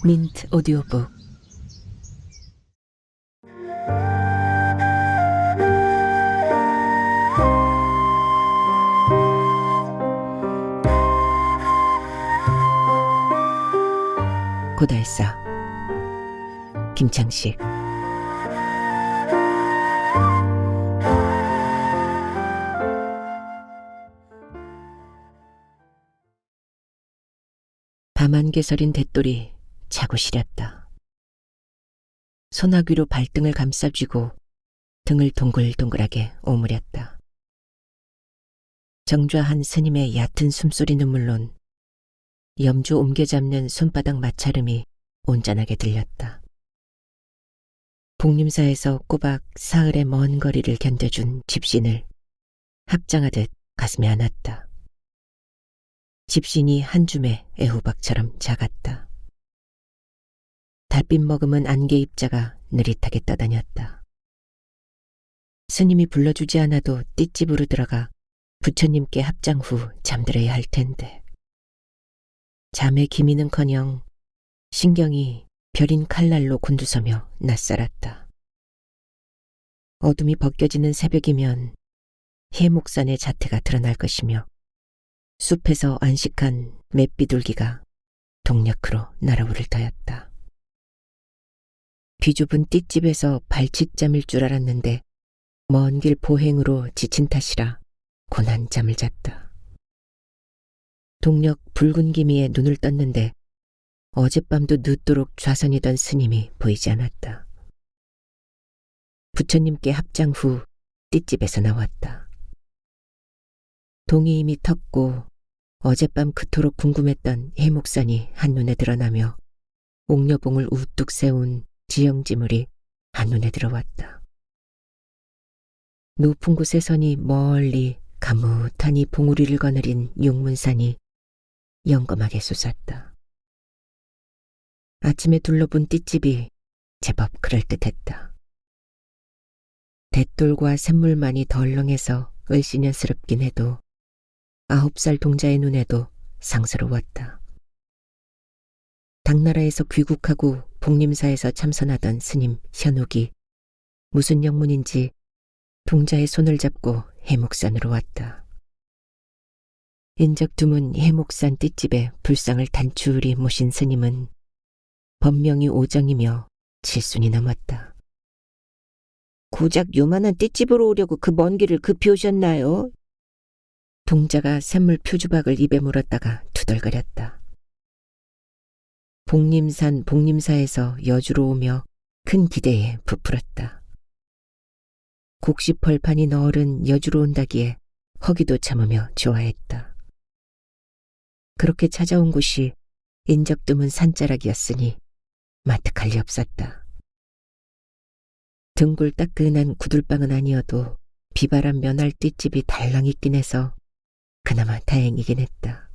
민트 오디오북. 고달사 김창식. 밤안개서린 대돌이 자고 시렸다. 소나귀로 발등을 감싸쥐고 등을 동글동글하게 오므렸다. 정좌한 스님의 얕은 숨소리는 물론 염주 옮겨잡는 손바닥 마찰음이 온전하게 들렸다. 복림사에서 꼬박 사흘의 먼 거리를 견뎌준 집신을 합장하듯 가슴에 안았다. 집신이 한 줌의 애호박처럼 작았다. 달빛 머금은 안개 입자가 느릿하게 떠다녔다. 스님이 불러주지 않아도 띨집으로 들어가 부처님께 합장 후 잠들어야 할 텐데. 잠의 기미는커녕 신경이 벼린 칼날로 곤두서며 낯설었다. 어둠이 벗겨지는 새벽이면 해목산의 자태가 드러날 것이며 숲에서 안식한 맷비둘기가 동력으로 날아오를 터였다. 비좁은 띨집에서 발칫잠일 줄 알았는데 먼 길 보행으로 지친 탓이라 고난 잠을 잤다. 동력 붉은 기미에 눈을 떴는데 어젯밤도 늦도록 좌선이던 스님이 보이지 않았다. 부처님께 합장 후 띨집에서 나왔다. 동이 이미 텄고 어젯밤 그토록 궁금했던 해목산이 한눈에 드러나며 옥녀봉을 우뚝 세운 지형지물이 한눈에 들어왔다. 높은 곳에 서니 멀리 가뭇하니 봉우리를 거느린 용문산이 영검하게 솟았다. 아침에 둘러본 띨집이 제법 그럴듯했다. 대돌과 샘물만이 덜렁해서 을씨년스럽긴 해도 9살 동자의 눈에도 상스러웠다. 당나라에서 귀국하고 복림사에서 참선하던 스님 현욱이 무슨 영문인지 동자의 손을 잡고 해목산으로 왔다. 인적 드문 해목산 띨집에 불상을 단추리 모신 스님은 법명이 오정이며 7순이 넘었다. 고작 요만한 띨집으로 오려고 그 먼 길을 급히 오셨나요? 동자가 샘물 표주박을 입에 물었다가 투덜거렸다. 복림산 복림사에서 여주로 오며 큰 기대에 부풀었다. 곡시펄판이 너른 여주로 온다기에 허기도 참으며 좋아했다. 그렇게 찾아온 곳이 인적 드문 산자락이었으니 마뜩할 리 없었다. 등골 따끈한 구들방은 아니어도 비바람 면할 띨집이 달랑 있긴 해서 그나마 다행이긴 했다.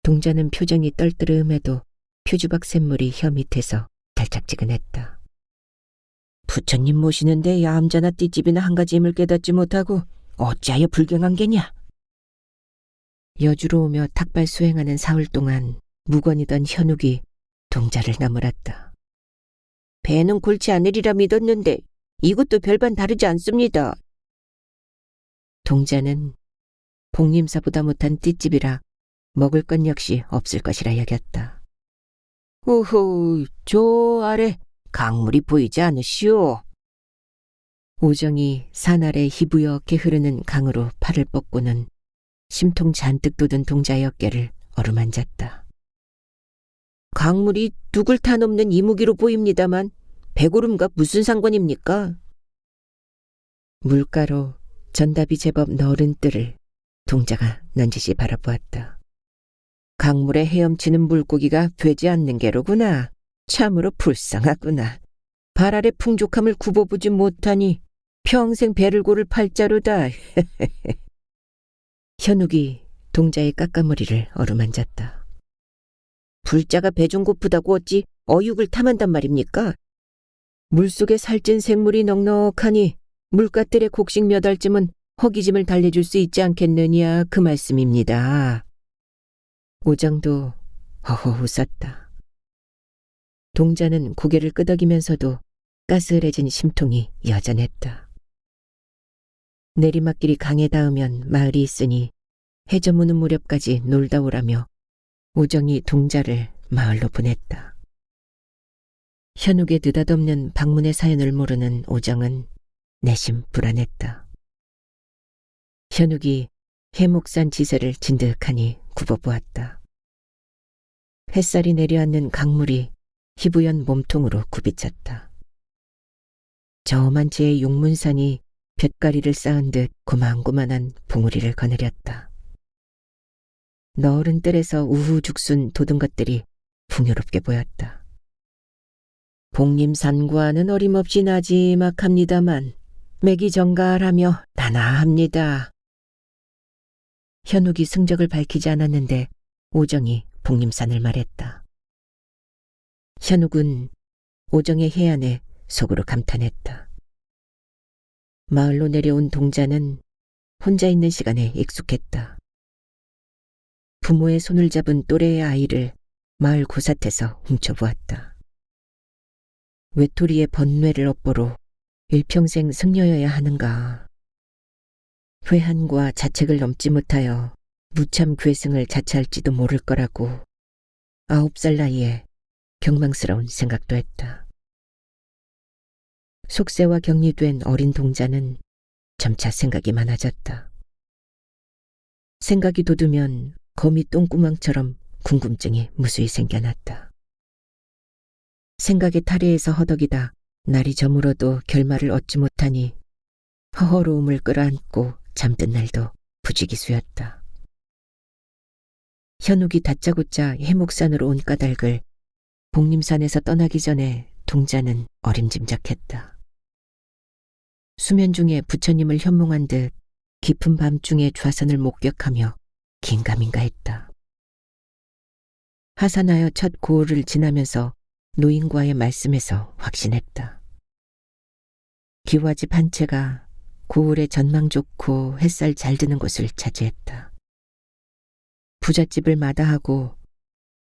동자는 표정이 떨뜨름해도 표주박 샘물이 혀 밑에서 달짝지근했다. 부처님 모시는데 얌전한 띨집이나 한 가지 힘을 깨닫지 못하고 어찌하여 불경한 게냐? 여주로 오며 탁발 수행하는 사흘 동안 무건이던 현욱이 동자를 나무랐다. 배는 골치 않으리라 믿었는데 이것도 별반 다르지 않습니다. 동자는 복림사보다 못한 띨집이라 먹을 것 역시 없을 것이라 여겼다. 오호, 저 아래 강물이 보이지 않으시오? 오정이 산 아래 희부옇게 흐르는 강으로 팔을 뻗고는 심통 잔뜩 돋은 동자의 어깨를 어루만졌다. 강물이 둑을 타 넘는 이무기로 보입니다만 배고름과 무슨 상관입니까? 물가로 전답이 제법 너른 뜰을 동자가 넌지시 바라보았다. 강물에 헤엄치는 물고기가 되지 않는 게로구나. 참으로 불쌍하구나. 발 아래 풍족함을 굽어보지 못하니 평생 배를 고를 팔자로다. 현욱이 동자의 깎아머리를 어루만졌다. 불자가 배 좀 고프다고 어찌 어육을 탐한단 말입니까? 물속에 살찐 생물이 넉넉하니 물가뜰에 곡식 몇 알쯤은 허기짐을 달래줄 수 있지 않겠느냐 그 말씀입니다. 오정도 허허 웃었다. 동자는 고개를 끄덕이면서도 가스레진 심통이 여전했다. 내리막길이 강에 닿으면 마을이 있으니 해 저무는 무렵까지 놀다 오라며 오정이 동자를 마을로 보냈다. 현욱의 느닷없는 방문의 사연을 모르는 오정은 내심 불안했다. 현욱이 해목산 지세를 진득하니 굽어보았다. 햇살이 내려앉는 강물이 희부연 몸통으로 굽이쳤다. 저만 제의 용문산이 볏가리를 쌓은 듯 고만고만한 봉우리를 거느렸다. 너른 뜰에서 우후죽순 돋은 것들이 풍요롭게 보였다. 복림산과는 어림없이 나지막합니다만 맥이 정갈하며 단아합니다. 현욱이 승적을 밝히지 않았는데 오정이 복림산을 말했다. 현욱은 오정의 해안에 속으로 감탄했다. 마을로 내려온 동자는 혼자 있는 시간에 익숙했다. 부모의 손을 잡은 또래의 아이를 마을 고삿에서 훔쳐보았다. 외톨이의 번뇌를 업보로 일평생 승려여야 하는가. 회한과 자책을 넘지 못하여 무참 괴승을 자처할지도 모를 거라고 9살 나이에 경망스러운 생각도 했다. 속세와 격리된 어린 동자는 점차 생각이 많아졌다. 생각이 돋으면 거미 똥구멍처럼 궁금증이 무수히 생겨났다. 생각의 탈의에서 허덕이다 날이 저물어도 결말을 얻지 못하니 허허로움을 끌어안고 잠든 날도 부지기수였다. 현욱이 다짜고짜 해목산으로 온 까닭을 복림산에서 떠나기 전에 동자는 어림짐작했다. 수면 중에 부처님을 현몽한 듯 깊은 밤중에 좌선을 목격하며 긴가민가했다. 하산하여 첫 고을을 지나면서 노인과의 말씀에서 확신했다. 기와집 한 채가 고을의 전망 좋고 햇살 잘 드는 곳을 차지했다. 부잣집을 마다하고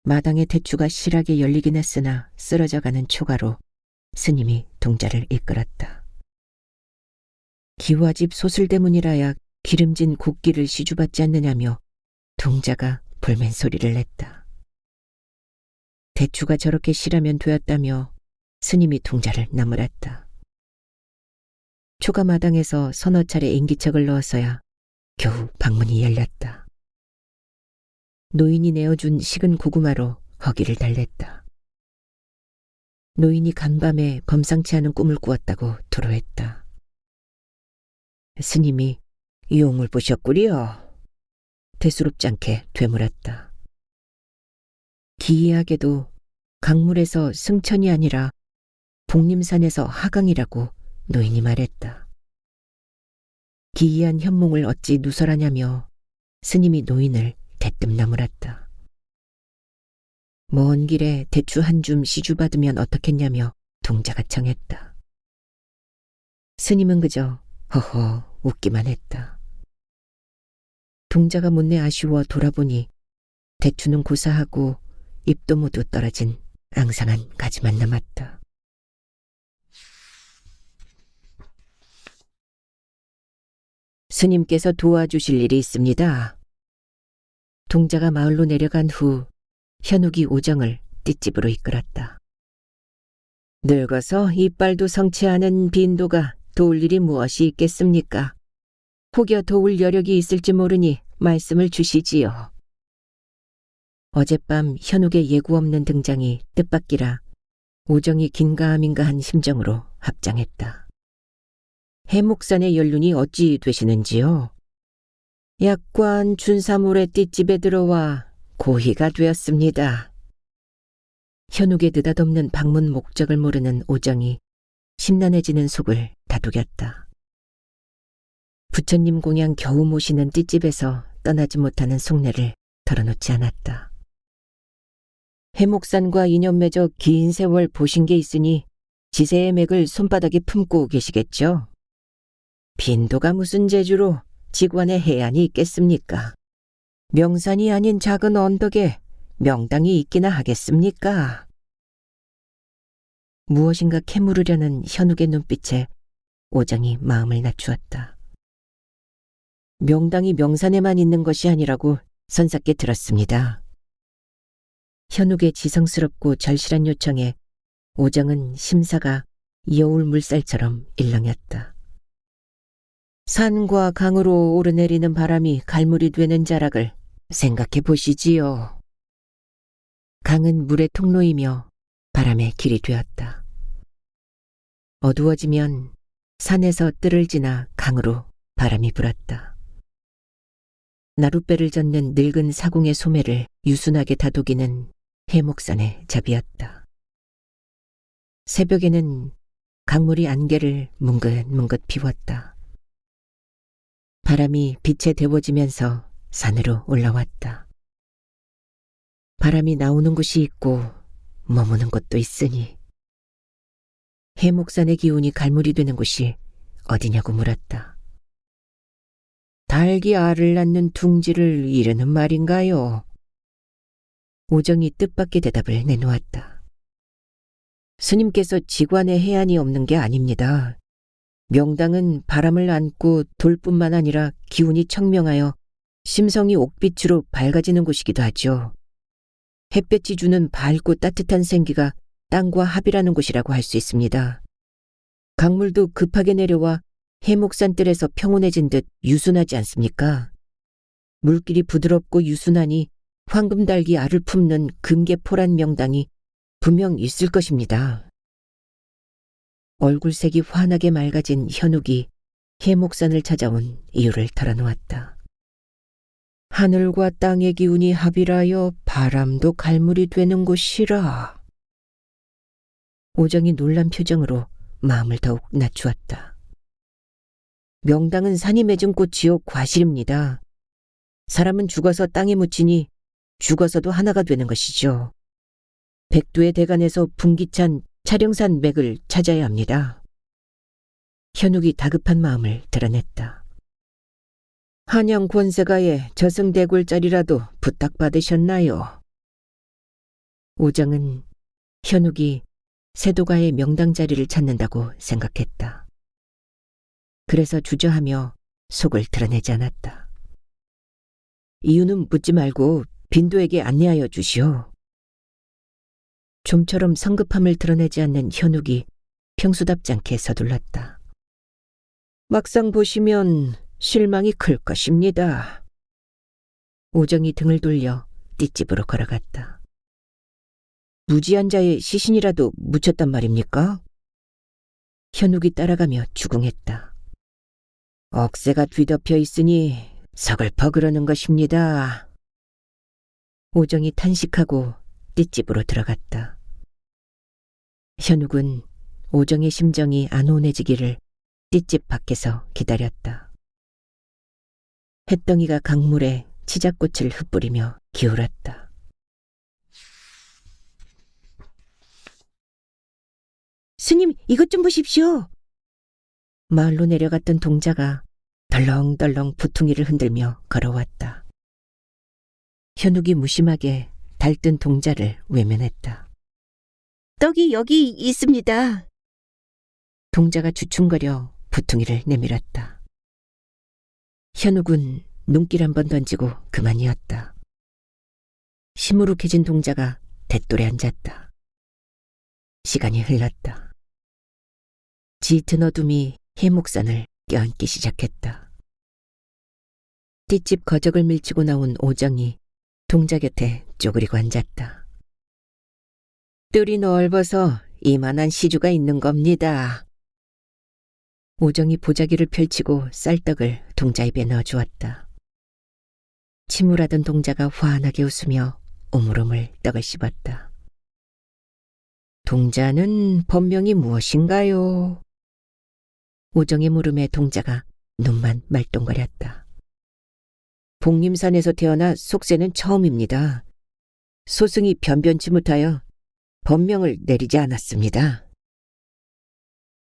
마당의 대추가 실하게 열리긴 했으나 쓰러져가는 초가로 스님이 동자를 이끌었다. 기와집 소슬대문이라야 기름진 곡기를 시주받지 않느냐며 동자가 볼멘 소리를 냈다. 대추가 저렇게 실하면 되었다며 스님이 동자를 나무랐다. 초가 마당에서 서너 차례 인기척을 넣어서야 겨우 방문이 열렸다. 노인이 내어준 식은 고구마로 허기를 달랬다. 노인이 간밤에 범상치 않은 꿈을 꾸었다고 토로했다. 스님이 용을 보셨구려. 대수롭지 않게 되물었다. 기이하게도 강물에서 승천이 아니라 복림산에서 하강이라고 노인이 말했다. 기이한 현몽을 어찌 누설하냐며 스님이 노인을 대뜸 나무랐다. 먼 길에 대추 한 줌 시주받으면 어떻겠냐며 동자가 청했다. 스님은 그저 허허 웃기만 했다. 동자가 못내 아쉬워 돌아보니 대추는 고사하고 잎도 모두 떨어진 앙상한 가지만 남았다. 스님께서 도와주실 일이 있습니다. 동자가 마을로 내려간 후 현욱이 오정을 띨집으로 이끌었다. 늙어서 이빨도 성치 않은 빈도가 도울 일이 무엇이 있겠습니까? 혹여 도울 여력이 있을지 모르니 말씀을 주시지요. 어젯밤 현욱의 예고 없는 등장이 뜻밖이라 오정이 긴가민가한 심정으로 합장했다. 해목산의 연륜이 어찌 되시는지요? 약관 준사물의 띨집에 들어와 고희가 되었습니다. 현욱의 느닷없는 방문 목적을 모르는 오정이 심란해지는 속을 다독였다. 부처님 공양 겨우 모시는 띨집에서 떠나지 못하는 속내를 털어놓지 않았다. 해목산과 인연 맺어 긴 세월 보신 게 있으니 지세의 맥을 손바닥에 품고 계시겠죠? 빈도가 무슨 재주로 직관의 해안이 있겠습니까? 명산이 아닌 작은 언덕에 명당이 있기나 하겠습니까? 무엇인가 캐물으려는 현욱의 눈빛에 오정이 마음을 낮추었다. 명당이 명산에만 있는 것이 아니라고 선사께 들었습니다. 현욱의 지성스럽고 절실한 요청에 오정은 심사가 여울 물살처럼 일렁였다. 산과 강으로 오르내리는 바람이 갈물이 되는 자락을 생각해 보시지요. 강은 물의 통로이며 바람의 길이 되었다. 어두워지면 산에서 뜰을 지나 강으로 바람이 불었다. 나룻배를 젓는 늙은 사공의 소매를 유순하게 다독이는 해목산의 잡이었다. 새벽에는 강물이 안개를 뭉긋뭉긋 피웠다. 바람이 빛에 데워지면서 산으로 올라왔다. 바람이 나오는 곳이 있고 머무는 곳도 있으니 해목산의 기운이 갈물이 되는 곳이 어디냐고 물었다. 닭이 알을 낳는 둥지를 이르는 말인가요? 오정이 뜻밖의 대답을 내놓았다. 스님께서 지관에 해안이 없는 게 아닙니다. 명당은 바람을 안고 돌뿐만 아니라 기운이 청명하여 심성이 옥빛으로 밝아지는 곳이기도 하죠. 햇볕이 주는 밝고 따뜻한 생기가 땅과 합이라는 곳이라고 할 수 있습니다. 강물도 급하게 내려와 해목산 뜰에서 평온해진 듯 유순하지 않습니까? 물길이 부드럽고 유순하니 황금달기 알을 품는 금계포란 명당이 분명 있을 것입니다. 얼굴색이 환하게 맑아진 현욱이 해목산을 찾아온 이유를 털어놓았다. 하늘과 땅의 기운이 합이라여 바람도 갈물이 되는 곳이라. 오정이 놀란 표정으로 마음을 더욱 낮추었다. 명당은 산이 맺은 꽃이요 과실입니다. 사람은 죽어서 땅에 묻히니 죽어서도 하나가 되는 것이죠. 백두의 대간에서 분기찬 차령산 맥을 찾아야 합니다. 현욱이 다급한 마음을 드러냈다. 한양 권세가의 저승대굴자리라도 부탁받으셨나요? 오정은 현욱이 세도가의 명당 자리를 찾는다고 생각했다. 그래서 주저하며 속을 드러내지 않았다. 이유는 묻지 말고 빈도에게 안내하여 주시오. 좀처럼 성급함을 드러내지 않는 현욱이 평소답지 않게 서둘렀다. 막상 보시면 실망이 클 것입니다. 오정이 등을 돌려 뒷집으로 걸어갔다. 무지한 자의 시신이라도 묻혔단 말입니까? 현욱이 따라가며 주궁했다. 억새가 뒤덮여 있으니 서글퍼 그러는 것입니다. 오정이 탄식하고 뒷집으로 들어갔다. 현욱은 오정의 심정이 안온해지기를 뒷집 밖에서 기다렸다. 햇덩이가 강물에 치자꽃을 흩뿌리며 기울었다. 스님, 이것 좀 보십시오. 마을로 내려갔던 동자가 덜렁덜렁 부퉁이를 흔들며 걸어왔다. 현욱이 무심하게 달뜬 동자를 외면했다. 떡이 여기 있습니다. 동자가 주춤거려 부퉁이를 내밀었다. 현욱은 눈길 한번 던지고 그만이었다. 시무룩해진 동자가 돛돌에 앉았다. 시간이 흘렀다. 짙은 어둠이 해목산을 껴안기 시작했다. 뒷집 거적을 밀치고 나온 오정이 동자 곁에 쪼그리고 앉았다. 뜰이 넓어서 이만한 시주가 있는 겁니다. 오정이 보자기를 펼치고 쌀떡을 동자 입에 넣어주었다. 침울하던 동자가 환하게 웃으며 오물오물 떡을 씹었다. 동자는 법명이 무엇인가요? 오정의 물음에 동자가 눈만 말똥거렸다. 복림산에서 태어나 속세는 처음입니다. 소승이 변변치 못하여 법명을 내리지 않았습니다.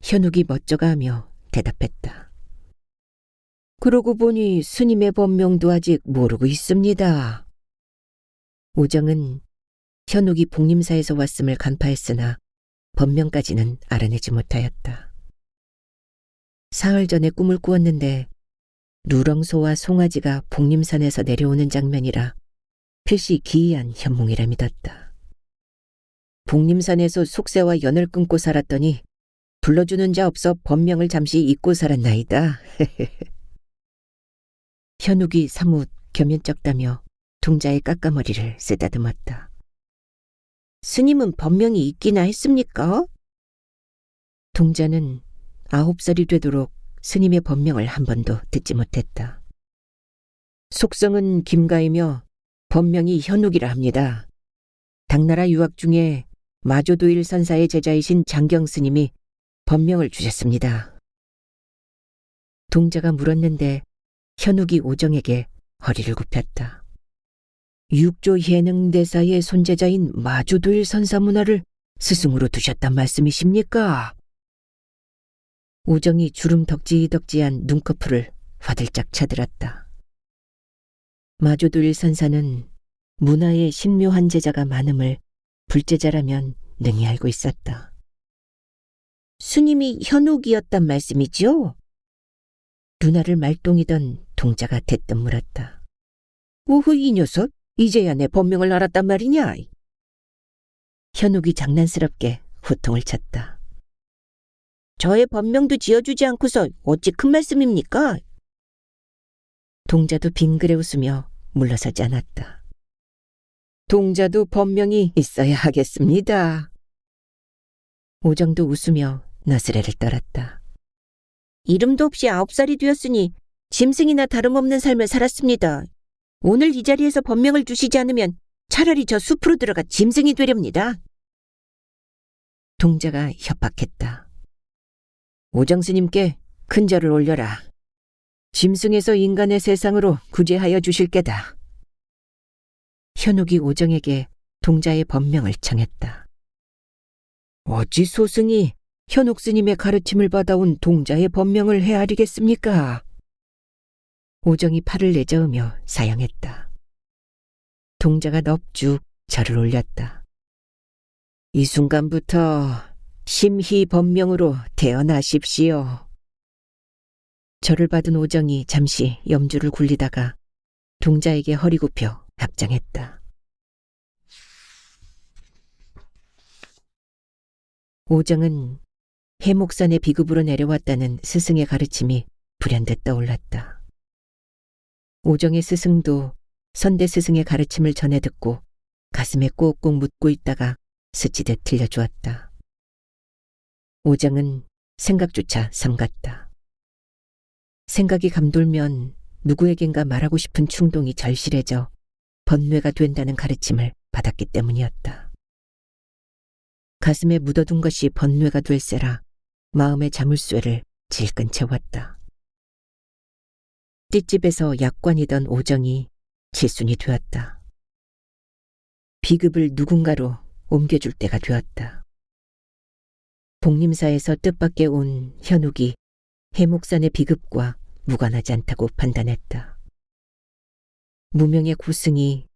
현욱이 멋져가며 대답했다. 그러고 보니 스님의 법명도 아직 모르고 있습니다. 오정은 현욱이 복림사에서 왔음을 간파했으나 법명까지는 알아내지 못하였다. 사흘 전에 꿈을 꾸었는데 누렁소와 송아지가 복림산에서 내려오는 장면이라 필시 기이한 현몽이라 믿었다. 복림산에서 속세와 연을 끊고 살았더니 불러주는 자 없어 법명을 잠시 잊고 살았나이다. 현욱이 사뭇 겸연쩍다며 동자의 깎아머리를 쓰다듬었다. 스님은 법명이 있기나 했습니까? 동자는 9살이 되도록 스님의 법명을 한 번도 듣지 못했다. 속성은 김가이며 법명이 현욱이라 합니다. 당나라 유학 중에 마조도일 선사의 제자이신 장경 스님이 법명을 주셨습니다. 동자가 물었는데 현욱이 오정에게 허리를 굽혔다. 육조 예능대사의 손재자인 마조도일 선사 문화를 스승으로 두셨단 말씀이십니까? 오정이 주름 덕지덕지한 눈꺼풀을 화들짝 쳐들었다. 마조도일 선사는 문화에 신묘한 제자가 많음을 불제자라면 능히 알고 있었다. 스님이 현욱이었단 말씀이지요? 누나를 말똥이던 동자가 대뜸 물었다. 오호 이 녀석, 이제야 내 법명을 알았단 말이냐? 현욱이 장난스럽게 호통을 쳤다. 저의 법명도 지어주지 않고서 어찌 큰 말씀입니까? 동자도 빙그레 웃으며 물러서지 않았다. 동자도 법명이 있어야 하겠습니다. 오정도 웃으며 너스레를 떨었다. 이름도 없이 9살이 되었으니 짐승이나 다름없는 삶을 살았습니다. 오늘 이 자리에서 법명을 주시지 않으면 차라리 저 숲으로 들어가 짐승이 되렵니다. 동자가 협박했다. 오정 스님께 큰 절을 올려라. 짐승에서 인간의 세상으로 구제하여 주실 게다. 현욱이 오정에게 동자의 법명을 청했다. 어찌 소승이 현욱 스님의 가르침을 받아온 동자의 법명을 헤아리겠습니까? 오정이 팔을 내저으며 사양했다. 동자가 넙죽 절을 올렸다. 이 순간부터 심희 법명으로 태어나십시오. 절을 받은 오정이 잠시 염주를 굴리다가 동자에게 허리 굽혀 합장했다. 오정은 해목산의 비급으로 내려왔다는 스승의 가르침이 불현듯 떠올랐다. 오정의 스승도 선대 스승의 가르침을 전해 듣고 가슴에 꼭꼭 묻고 있다가 스치듯 들려주었다. 오정은 생각조차 삼갔다. 생각이 감돌면 누구에겐가 말하고 싶은 충동이 절실해져 번뇌가 된다는 가르침을 받았기 때문이었다. 가슴에 묻어둔 것이 번뇌가 될세라 마음의 자물쇠를 질끈 채웠다. 띨집에서 약관이던 오정이 칠순이 되었다. 비급을 누군가로 옮겨줄 때가 되었다. 복림사에서 뜻밖에 온 현욱이 해목산의 비급과 무관하지 않다고 판단했다. 무명의 고승이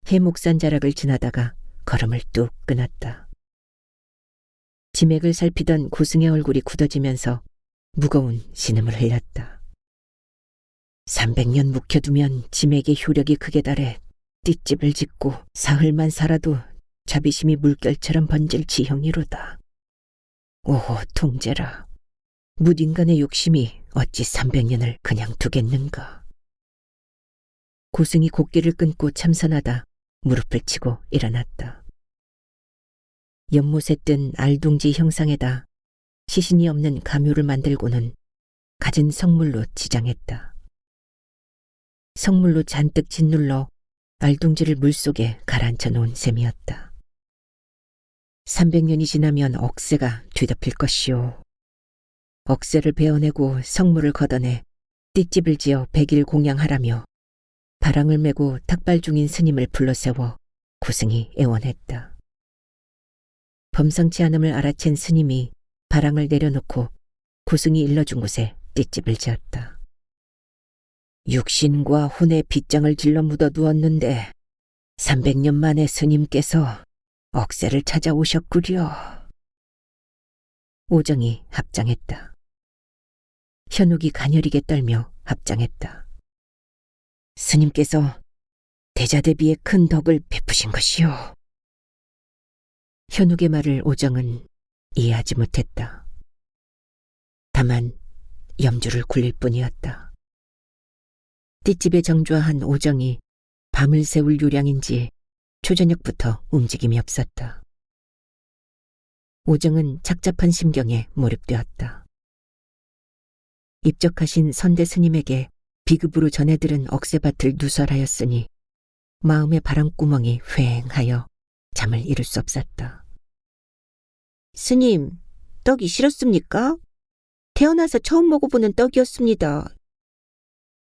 해목산 자락을 지나다가 걸음을 뚝 끊었다. 지맥을 살피던 고승의 얼굴이 굳어지면서 무거운 신음을 흘렸다. 300년 묵혀두면 지맥의 효력이 극에 달해 띨집을 짓고 사흘만 살아도 자비심이 물결처럼 번질 지형이로다. 오호 통제라. 묻인간의 욕심이 어찌 300년을 그냥 두겠는가. 고승이 곡기를 끊고 참선하다 무릎을 치고 일어났다. 연못에 뜬 알둥지 형상에다 시신이 없는 가묘를 만들고는 갖은 성물로 지장했다. 성물로 잔뜩 짓눌러 알둥지를 물속에 가라앉혀 놓은 셈이었다. 300년이 지나면 억새가 뒤덮일 것이오. 억새를 베어내고 성물을 걷어내 띨집을 지어 100일 공양하라며 바랑을 메고 탁발 중인 스님을 불러세워 고승이 애원했다. 범상치 않음을 알아챈 스님이 바랑을 내려놓고 고승이 일러준 곳에 띨집을 지었다. 육신과 혼의 빗장을 질러 묻어두었는데 300년 만에 스님께서 억새를 찾아오셨구려. 오정이 합장했다. 현욱이 가녀리게 떨며 합장했다. 스님께서 대자대비의 큰 덕을 베푸신 것이요. 현욱의 말을 오정은 이해하지 못했다. 다만 염주를 굴릴 뿐이었다. 띨집에 정주한 오정이 밤을 새울 요량인지 초저녁부터 움직임이 없었다. 오정은 착잡한 심경에 몰입되었다. 입적하신 선대 스님에게 비급으로 전해들은 억새밭을 누설하였으니 마음의 바람구멍이 휑하여 잠을 이룰 수 없었다. 스님, 떡이 싫었습니까? 태어나서 처음 먹어보는 떡이었습니다.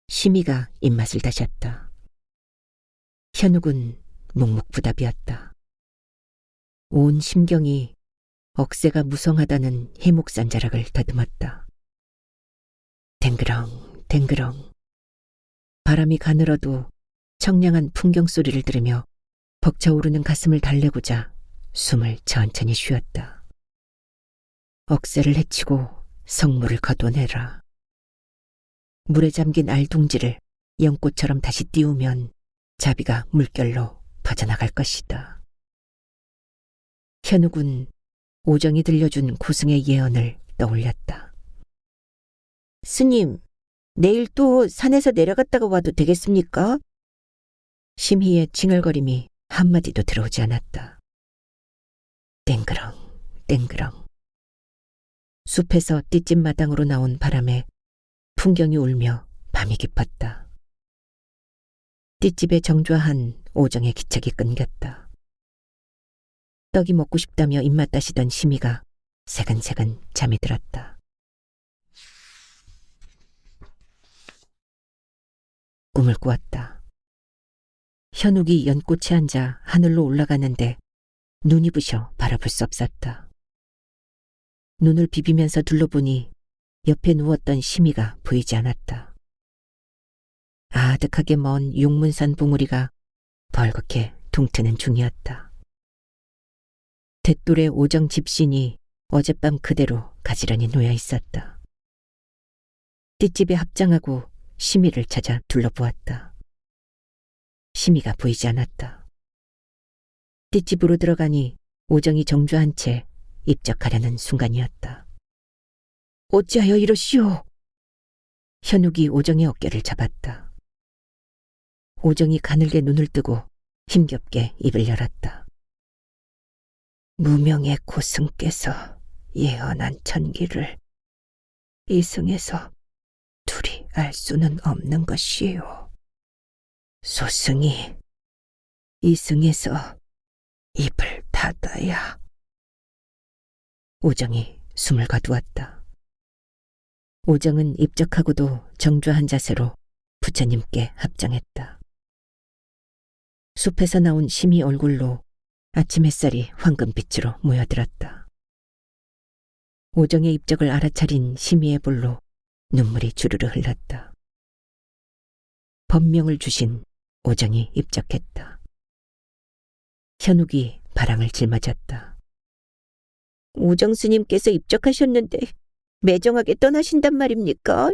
심의가 입맛을 다셨다. 현욱은 묵묵부답이었다. 온 심경이 억새가 무성하다는 해목산 자락을 더듬었다. 댕그렁 댕그렁 바람이 가늘어도 청량한 풍경 소리를 들으며 벅차오르는 가슴을 달래고자 숨을 천천히 쉬었다. 억새를 헤치고 성물을 거둬내라. 물에 잠긴 알둥지를 연꽃처럼 다시 띄우면 자비가 물결로 퍼져나갈 것이다. 현욱은 오정이 들려준 고승의 예언을 떠올렸다. 스님, 내일 또 산에서 내려갔다가 와도 되겠습니까? 심희의 칭얼거림이 한마디도 들어오지 않았다. 땡그렁 땡그렁 숲에서 띠집 마당으로 나온 바람에 풍경이 울며 밤이 깊었다. 띠집에 정좌한 오정의 기척이 끊겼다. 떡이 먹고 싶다며 입맛 다시던 심희가 새근새근 잠이 들었다. 꿈을 꾸었다. 현욱이 연꽃에 앉아 하늘로 올라가는데 눈이 부셔 바라볼 수 없었다. 눈을 비비면서 둘러보니 옆에 누웠던 심희가 보이지 않았다. 아득하게 먼 용문산 봉우리가 벌겋게 둥트는 중이었다. 돛돌의 오정 집신이 어젯밤 그대로 가지런히 놓여 있었다. 띨집에 합장하고 심희를 찾아 둘러보았다. 심희가 보이지 않았다. 띨집으로 들어가니 오정이 정주한 채 입적하려는 순간이었다. 어찌하여 이러시오? 현욱이 오정의 어깨를 잡았다. 오정이 가늘게 눈을 뜨고 힘겹게 입을 열었다. 무명의 고승께서 예언한 천기를 이승에서 둘이 알 수는 없는 것이요. 소승이 이승에서 입을 닫아야. 오정이 숨을 거두었다. 오정은 입적하고도 정좌한 자세로 부처님께 합장했다. 숲에서 나온 심희 얼굴로 아침 햇살이 황금빛으로 모여들었다. 오정의 입적을 알아차린 심희의 볼로 눈물이 주르르 흘렀다. 법명을 주신 오정이 입적했다. 현욱이 바람을 짊어졌다. 오정 스님께서 입적하셨는데 매정하게 떠나신단 말입니까?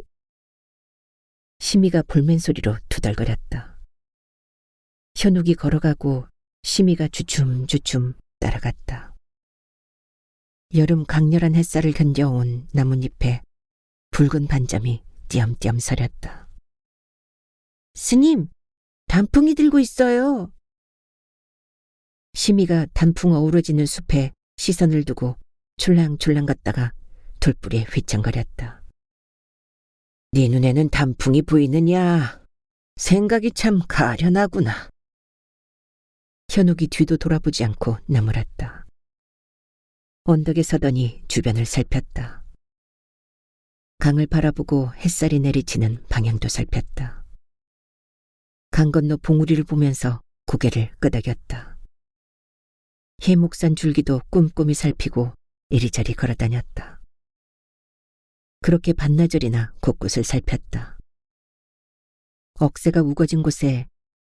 심희가 볼멘 소리로 투덜거렸다. 현욱이 걸어가고 심희가 주춤주춤 따라갔다. 여름 강렬한 햇살을 견뎌온 나뭇잎에 붉은 반점이 띄엄띄엄 서렸다. 스님, 단풍이 들고 있어요. 심희가 단풍 어우러지는 숲에 시선을 두고 출랑출랑 걷다가 돌뿌리에 휘청거렸다. 네 눈에는 단풍이 보이느냐? 생각이 참 가련하구나. 현욱이 뒤도 돌아보지 않고 나무랐다. 언덕에 서더니 주변을 살폈다. 강을 바라보고 햇살이 내리치는 방향도 살폈다. 강 건너 봉우리를 보면서 고개를 끄덕였다. 해목산 줄기도 꼼꼼히 살피고 이리저리 걸어다녔다. 그렇게 반나절이나 곳곳을 살폈다. 억새가 우거진 곳에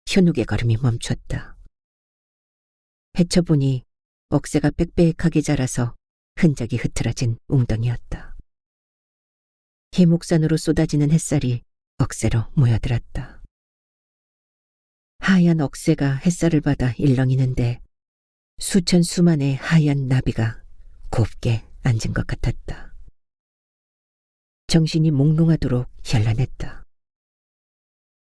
현욱의 걸음이 멈췄다. 헤쳐보니 억새가 빽빽하게 자라서 흔적이 흐트러진 웅덩이였다. 해목산으로 쏟아지는 햇살이 억새로 모여들었다. 하얀 억새가 햇살을 받아 일렁이는데 수천 수만의 하얀 나비가 곱게 앉은 것 같았다. 정신이 몽롱하도록 현란했다.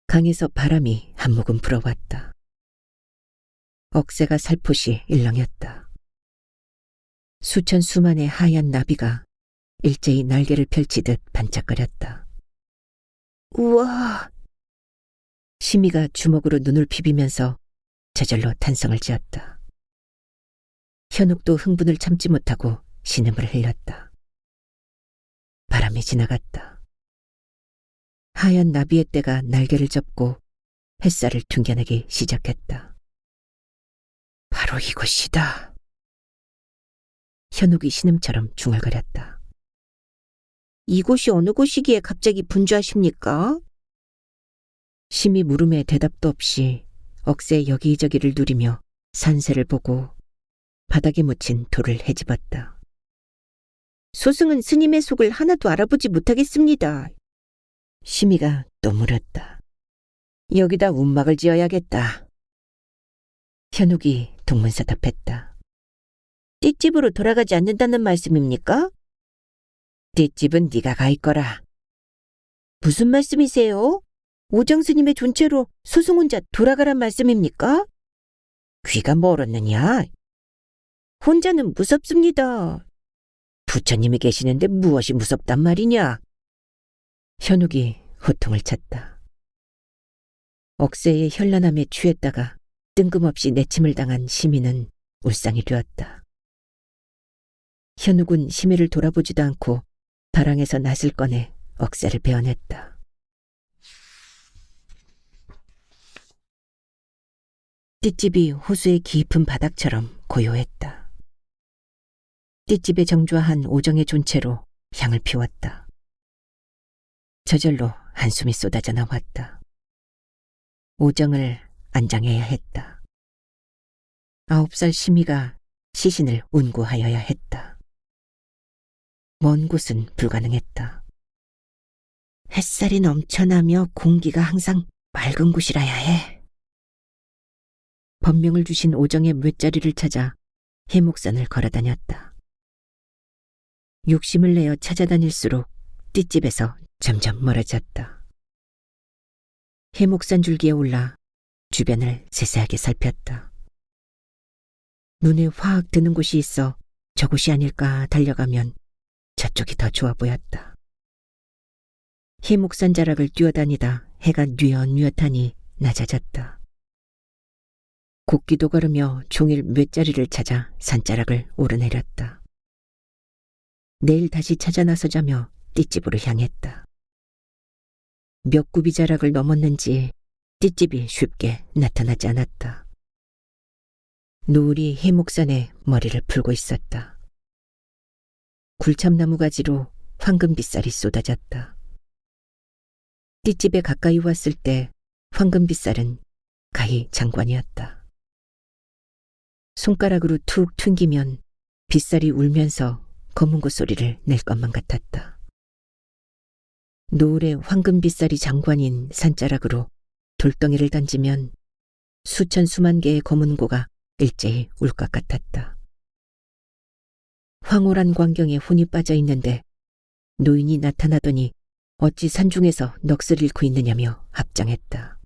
강에서 바람이 한 모금 불어왔다. 억새가 살포시 일렁였다. 수천 수만의 하얀 나비가 일제히 날개를 펼치듯 반짝거렸다. 우와! 시미가 주먹으로 눈을 비비면서 저절로 탄성을 지었다. 현욱도 흥분을 참지 못하고 신음을 흘렸다. 바람이 지나갔다. 하얀 나비의 떼가 날개를 접고 햇살을 튕겨내기 시작했다. 바로 이곳이다. 현욱이 신음처럼 중얼거렸다. 이곳이 어느 곳이기에 갑자기 분주하십니까? 심히 물음에 대답도 없이 억새 여기저기를 누리며 산새를 보고 바닥에 묻힌 돌을 헤집었다. 소승은 스님의 속을 하나도 알아보지 못하겠습니다. 심이가 또 물었다. 여기다 운막을 지어야겠다. 현욱이 동문서답했다. 띠집으로 돌아가지 않는다는 말씀입니까? 띠집은 네가 가 있거라. 무슨 말씀이세요? 오정스님의 존체로 소승 혼자 돌아가란 말씀입니까? 귀가 멀었느냐? 혼자는 무섭습니다. 부처님이 계시는데 무엇이 무섭단 말이냐? 현욱이 호통을 쳤다. 억새의 현란함에 취했다가 뜬금없이 내침을 당한 시민은 울상이 되었다. 현욱은 시미를 돌아보지도 않고 바랑에서 낫을 꺼내 억새를 베어냈다. 띠집이 호수의 깊은 바닥처럼 고요했다. 띠집에 정주한 오정의 존체로 향을 피웠다. 저절로 한숨이 쏟아져 나왔다. 오정을 안장해야 했다. 9살 시미가 시신을 운구하여야 했다. 먼 곳은 불가능했다. 햇살이 넘쳐나며 공기가 항상 맑은 곳이라야 해. 법명을 주신 오정의 묘자리를 찾아 해목산을 걸어다녔다. 욕심을 내어 찾아다닐수록 띠집에서 점점 멀어졌다. 해목산 줄기에 올라 주변을 세세하게 살폈다. 눈에 확 드는 곳이 있어 저곳이 아닐까 달려가면 저쪽이 더 좋아 보였다. 해목산 자락을 뛰어다니다 해가 뉘엿뉘엿하니 낮아졌다. 곡기도 걸으며 종일 묘자리를 찾아 산자락을 오르내렸다. 내일 다시 찾아 나서자며 띠집으로 향했다. 몇 굽이 자락을 넘었는지 띠집이 쉽게 나타나지 않았다. 노을이 해목산에 머리를 풀고 있었다. 굴참나무 가지로 황금빛살이 쏟아졌다. 띠집에 가까이 왔을 때 황금빛살은 가히 장관이었다. 손가락으로 툭 튕기면 빗살이 울면서 검은고 소리를 낼 것만 같았다. 노을의 황금빛살이 장관인 산자락으로 돌덩이를 던지면 수천 수만 개의 검은고가 일제히 울 것 같았다. 황홀한 광경에 혼이 빠져 있는데 노인이 나타나더니 어찌 산중에서 넋을 잃고 있느냐며 합장했다.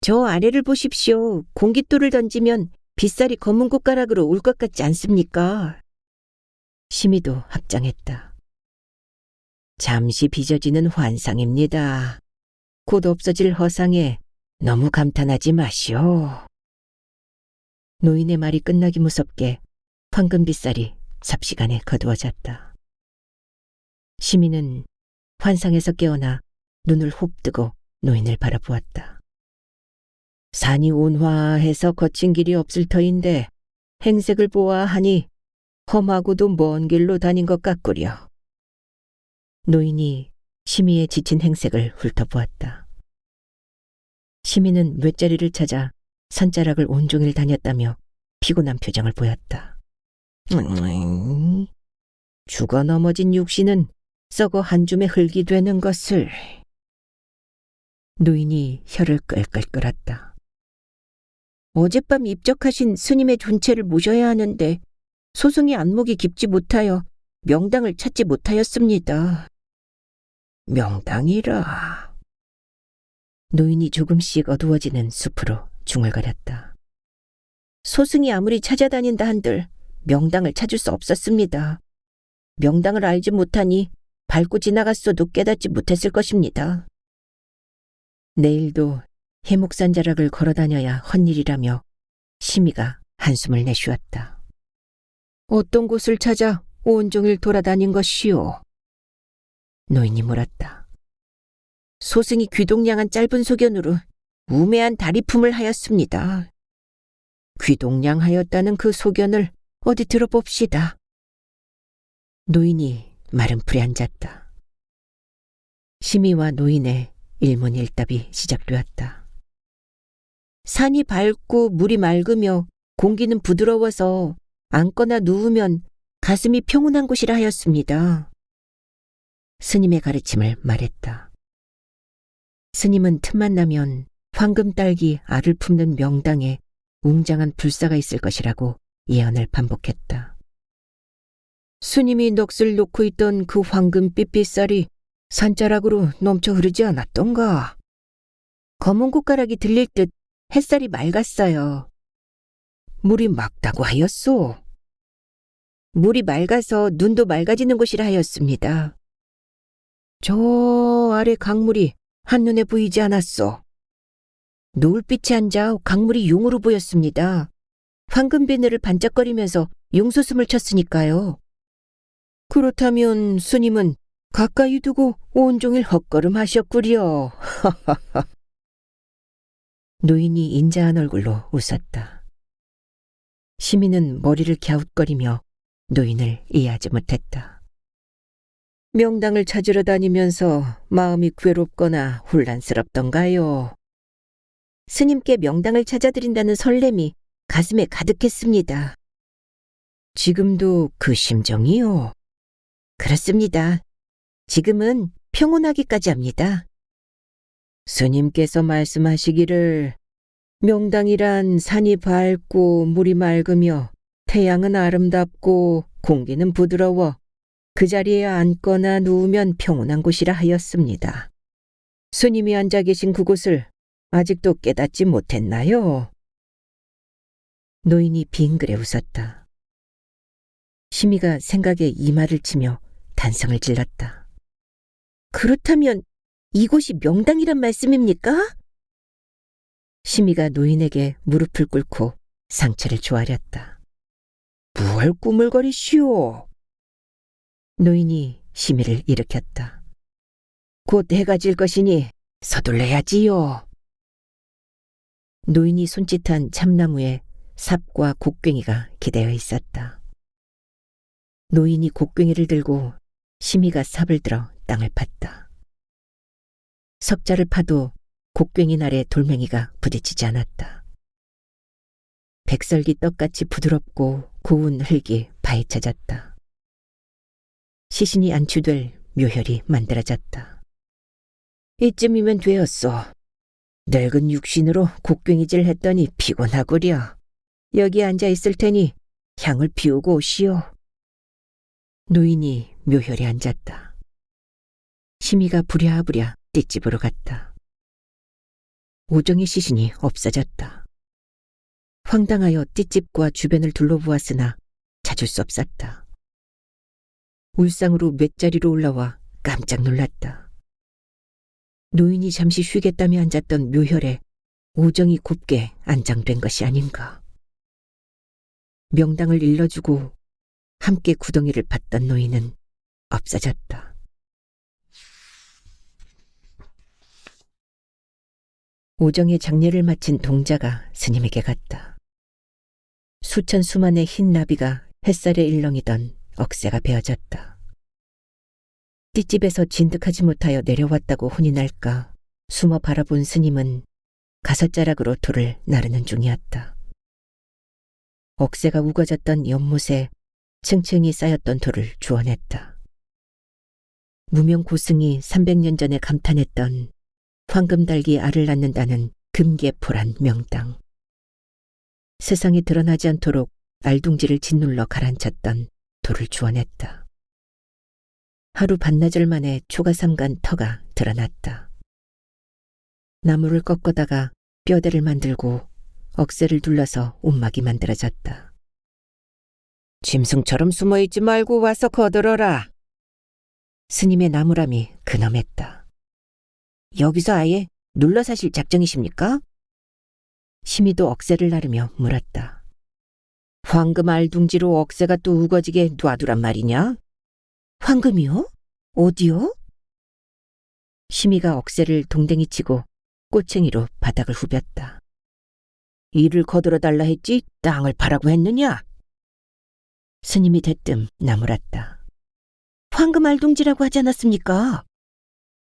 저 아래를 보십시오. 공깃돌을 던지면 빗살이 검은 꽃가락으로 울 것 같지 않습니까? 시미도 합장했다. 잠시 빚어지는 환상입니다. 곧 없어질 허상에 너무 감탄하지 마시오. 노인의 말이 끝나기 무섭게 황금빗살이 삽시간에 거두어졌다. 시민은 환상에서 깨어나 눈을 홉 뜨고 노인을 바라보았다. 산이 온화해서 거친 길이 없을 터인데 행색을 보아하니 험하고도 먼 길로 다닌 것 같구려. 노인이 시미의 지친 행색을 훑어보았다. 시민은 묘자리를 찾아 산자락을 온종일 다녔다며 피곤한 표정을 보였다. 죽어 넘어진 육신은 썩어 한 줌의 흙이 되는 것을. 노인이 혀를 끌끌 끓었다. 어젯밤 입적하신 스님의 존체를 모셔야 하는데 소승의 안목이 깊지 못하여 명당을 찾지 못하였습니다. 명당이라. 노인이 조금씩 어두워지는 숲으로 중얼거렸다. 소승이 아무리 찾아다닌다 한들 명당을 찾을 수 없었습니다. 명당을 알지 못하니 밟고 지나갔어도 깨닫지 못했을 것입니다. 내일도 해목산자락을 걸어다녀야 헛일이라며 심의가 한숨을 내쉬었다. 어떤 곳을 찾아 온종일 돌아다닌 것이오? 노인이 물었다. 소승이 귀동냥한 짧은 소견으로 우매한 다리품을 하였습니다. 귀동냥하였다는 그 소견을 어디 들어봅시다. 노인이 마른 풀에 앉았다. 심의와 노인의 일문일답이 시작되었다. 산이 밝고 물이 맑으며 공기는 부드러워서 앉거나 누우면 가슴이 평온한 곳이라 하였습니다. 스님의 가르침을 말했다. 스님은 틈만 나면 황금딸기 알을 품는 명당에 웅장한 불사가 있을 것이라고 예언을 반복했다. 스님이 넋을 놓고 있던 그 황금빛 쌀이 산자락으로 넘쳐 흐르지 않았던가. 검은 꽃가락이 들릴 듯 햇살이 맑았어요. 물이 맑다고 하였소. 물이 맑아서 눈도 맑아지는 곳이라 하였습니다. 저 아래 강물이 한눈에 보이지 않았소. 노을빛이 앉아 강물이 용으로 보였습니다. 황금비늘을 반짝거리면서 용솟음을 쳤으니까요. 그렇다면 스님은 가까이 두고 온종일 헛걸음하셨구려. 노인이 인자한 얼굴로 웃었다. 시민은 머리를 갸웃거리며 노인을 이해하지 못했다. 명당을 찾으러 다니면서 마음이 괴롭거나 혼란스럽던가요? 스님께 명당을 찾아드린다는 설렘이 가슴에 가득했습니다. 지금도 그 심정이요? 그렇습니다. 지금은 평온하기까지 합니다. 스님께서 말씀하시기를 명당이란 산이 밝고 물이 맑으며 태양은 아름답고 공기는 부드러워 그 자리에 앉거나 누우면 평온한 곳이라 하였습니다. 스님이 앉아 계신 그곳을 아직도 깨닫지 못했나요? 노인이 빙그레 웃었다. 심의가 생각에 이마를 치며 단성을 질렀다. 그렇다면 이곳이 명당이란 말씀입니까? 심의가 노인에게 무릎을 꿇고 상체를 조아렸다. 무얼 꾸물거리시오? 노인이 심의를 일으켰다. 곧 해가 질 것이니 서둘러야지요. 노인이 손짓한 참나무에 삽과 곡괭이가 기대어 있었다. 노인이 곡괭이를 들고 심의가 삽을 들어 땅을 팠다. 석자를 파도 곡괭이 날에 돌멩이가 부딪히지 않았다. 백설기 떡같이 부드럽고 고운 흙이 파헤쳐졌다. 시신이 안추될 묘혈이 만들어졌다. 이쯤이면 되었소. 늙은 육신으로 곡괭이질 했더니 피곤하구려. 여기 앉아 있을 테니 향을 피우고 오시오. 노인이 묘혈에 앉았다. 심의가 부랴부랴 띨집으로 갔다. 오정의 시신이 없어졌다. 황당하여 띨집과 주변을 둘러보았으나 찾을 수 없었다. 울상으로 맷자리로 올라와 깜짝 놀랐다. 노인이 잠시 쉬겠다며 앉았던 묘혈에 오정이 곱게 안장된 것이 아닌가. 명당을 일러주고 함께 구덩이를 팠던 노인은 없어졌다. 오정의 장례를 마친 동자가 스님에게 갔다. 수천 수만의 흰 나비가 햇살에 일렁이던 억새가 베어졌다. 띨집에서 진득하지 못하여 내려왔다고 혼이 날까 숨어 바라본 스님은 가섯자락으로 돌을 나르는 중이었다. 억새가 우거졌던 연못에 층층이 쌓였던 돌을 주워냈다. 무명 고승이 300년 전에 감탄했던 황금달기 알을 낳는다는 금계포란 명당. 세상에 드러나지 않도록 알둥지를 짓눌러 가라앉혔던 돌을 주워냈다. 하루 반나절 만에 초가삼간 터가 드러났다. 나무를 꺾어다가 뼈대를 만들고 억새를 둘러서 움막이 만들어졌다. 짐승처럼 숨어있지 말고 와서 거들어라. 스님의 나무람이 근엄했다. 여기서 아예 눌러 사실 작정이십니까? 심이도 억새를 나르며 물었다. 황금 알둥지로 억새가 또 우거지게 놔두란 말이냐? 황금이요? 어디요? 심이가 억새를 동댕이 치고 꼬챙이로 바닥을 후볐다. 이를 거들어 달라 했지 땅을 파라고 했느냐? 스님이 대뜸 나무랐다. 황금 알둥지라고 하지 않았습니까?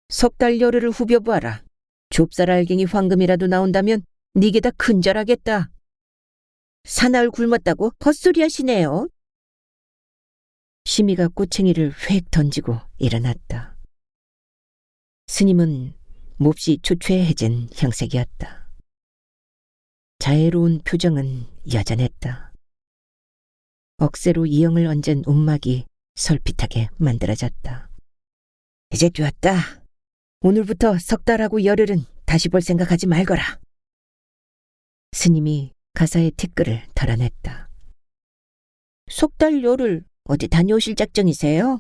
석 달 열흘을 후벼보아라. 좁쌀 알갱이 황금이라도 나온다면 니게 다 큰절하겠다. 사나흘 굶었다고 헛소리 하시네요. 심이가 꼬챙이를 휙 던지고 일어났다. 스님은 몹시 초췌해진 형색이었다. 자애로운 표정은 여전했다. 억새로 이형을 얹은 움막이 솔깃하게 만들어졌다. 이제 되었다. 오늘부터 석 달하고 열흘은 다시 볼 생각하지 말거라. 스님이 가사의 티끌을 털어냈다. 석 달 열흘 어디 다녀오실 작정이세요?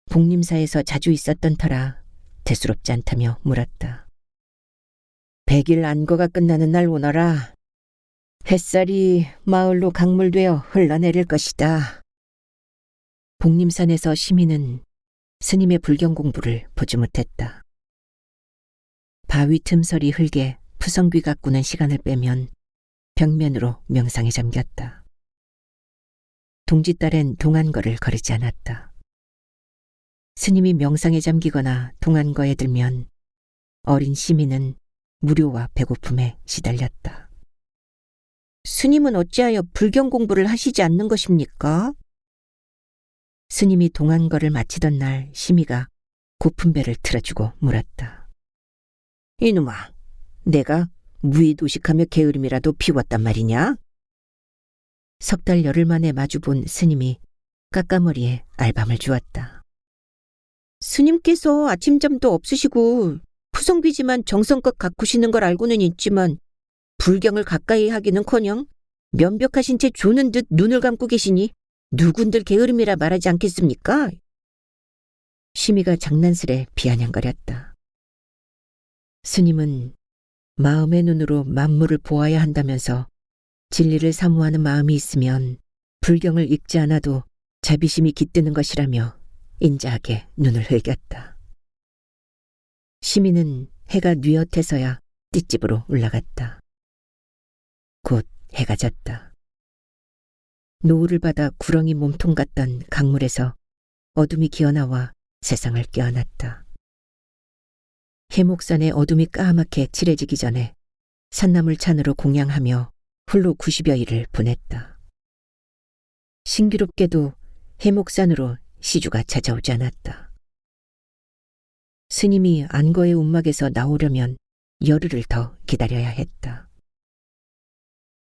복림사에서 자주 있었던 터라 대수롭지 않다며 물었다. 100일 안거가 끝나는 날 오너라. 햇살이 마을로 강물되어 흘러내릴 것이다. 복림산에서 시민은 스님의 불경 공부를 보지 못했다. 바위 틈서리 흙에 푸성귀 가꾸는 시간을 빼면 벽면으로 명상에 잠겼다. 동짓달엔 동안거를 거르지 않았다. 스님이 명상에 잠기거나 동안거에 들면 어린 시민은 무료와 배고픔에 시달렸다. 스님은 어찌하여 불경 공부를 하시지 않는 것입니까? 스님이 동안거를 마치던 날 시미가 고픈 배를 틀어주고 물었다. 이놈아, 내가 무의도식하며 게으름이라도 피웠단 말이냐? 석 달 열흘 만에 마주본 스님이 까까머리에 알밤을 주었다. 스님께서 아침잠도 없으시고 푸성귀지만 정성껏 가꾸시는 걸 알고는 있지만 불경을 가까이 하기는커녕 면벽하신 채 조는 듯 눈을 감고 계시니 누군들 게으름이라 말하지 않겠습니까? 시미가 장난스레 비아냥거렸다. 스님은 마음의 눈으로 만물을 보아야 한다면서 진리를 사모하는 마음이 있으면 불경을 읽지 않아도 자비심이 깃드는 것이라며 인자하게 눈을 흘겼다. 시민은 해가 뉘엿해서야 띨집으로 올라갔다. 곧 해가 졌다. 노을을 받아 구렁이 몸통 같던 강물에서 어둠이 기어나와 세상을 깨어났다. 해목산의 어둠이 까맣게 칠해지기 전에 산나물 찬으로 공양하며 홀로 90여일을 보냈다. 신기롭게도 해목산으로 시주가 찾아오지 않았다. 스님이 안거의 움막에서 나오려면 열흘을 더 기다려야 했다.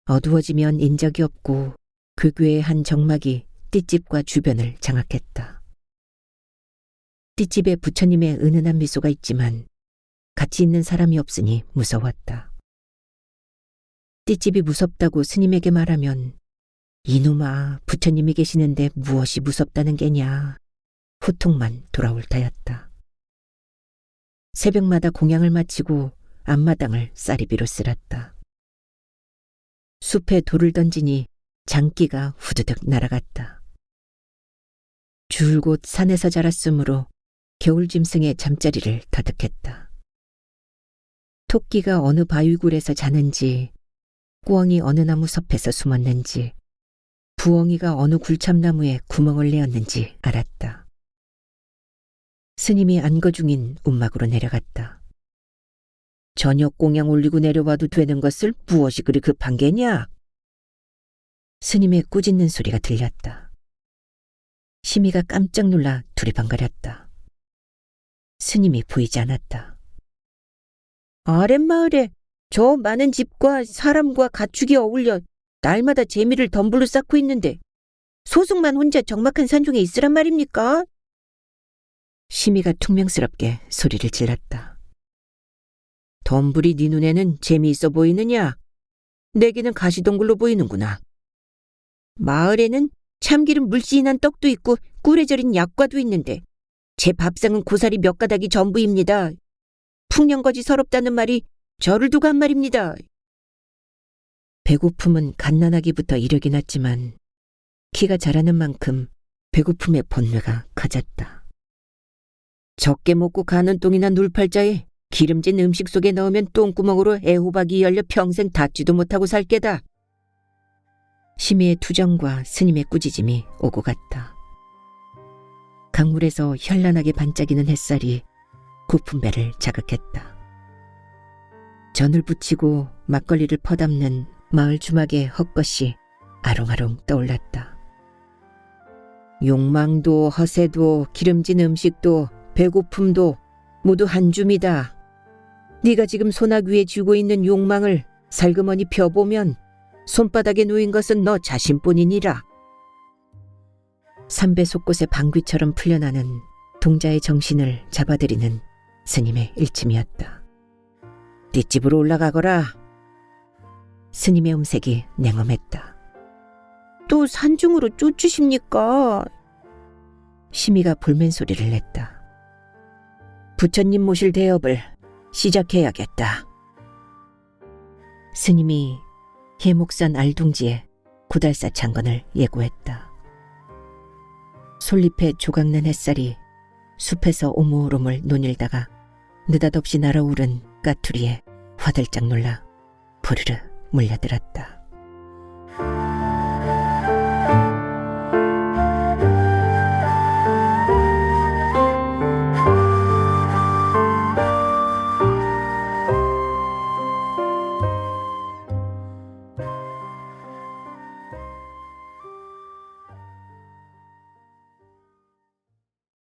어두워지면 인적이 없고 괴괴의 한 정막이 띨집과 주변을 장악했다. 띨집에 부처님의 은은한 미소가 있지만 같이 있는 사람이 없으니 무서웠다. 띨집이 무섭다고 스님에게 말하면 이놈아, 부처님이 계시는데 무엇이 무섭다는 게냐 호통만 돌아올 터였다. 새벽마다 공양을 마치고 앞마당을 쌀이비로 쓸었다. 숲에 돌을 던지니 장기가 후드득 날아갔다. 줄곧 산에서 자랐으므로 겨울 짐승의 잠자리를 터득했다. 토끼가 어느 바위굴에서 자는지, 꾸엉이 어느 나무 섭에서 숨었는지, 부엉이가 어느 굴참나무에 구멍을 내었는지 알았다. 스님이 안거 중인 움막으로 내려갔다. 저녁 공양 올리고 내려와도 되는 것을 무엇이 그리 급한 게냐? 스님의 꾸짖는 소리가 들렸다. 심이가 깜짝 놀라 두리번거렸다. 스님이 보이지 않았다. 아랫마을에 저 많은 집과 사람과 가축이 어울려 날마다 재미를 덤불로 쌓고 있는데 소승만 혼자 적막한 산중에 있으란 말입니까? 심이가 퉁명스럽게 소리를 질렀다. 덤불이 네 눈에는 재미있어 보이느냐? 내게는 가시덩굴로 보이는구나. 마을에는 참기름 물씬한 떡도 있고 꿀에 절인 약과도 있는데 제 밥상은 고사리 몇 가닥이 전부입니다. 풍년거지 서럽다는 말이 저를 두고 한 말입니다. 배고픔은 갓난아기부터 이력이 났지만 키가 자라는 만큼 배고픔의 본뇌가 커졌다. 적게 먹고 가는 똥이나 눌팔자에 기름진 음식 속에 넣으면 똥구멍으로 애호박이 열려 평생 닿지도 못하고 살 게다. 심의의 투정과 스님의 꾸짖음이 오고 갔다. 강물에서 현란하게 반짝이는 햇살이 고픈 배를 자극했다. 전을 부치고 막걸리를 퍼담는 마을 주막의 헛것이 아롱아롱 떠올랐다. 욕망도 허세도 기름진 음식도 배고픔도 모두 한 줌이다. 네가 지금 손아귀 위에 쥐고 있는 욕망을 살그머니 펴보면 손바닥에 놓인 것은 너 자신뿐이니라. 삼배 속곳의 방귀처럼 풀려나는 동자의 정신을 잡아들이는 스님의 일침이었다. 뒷집으로 올라가거라. 스님의 음색이 냉엄했다. 또 산중으로 쫓으십니까? 심이가 볼멘 소리를 냈다. 부처님 모실 대업을 시작해야겠다. 스님이 해목산 알둥지에 구달사 창건을 예고했다. 솔잎에 조각난 햇살이 숲에서 오물오물 논일다가 느닷없이 날아오른 까투리에 화들짝 놀라 부르르 물려들었다.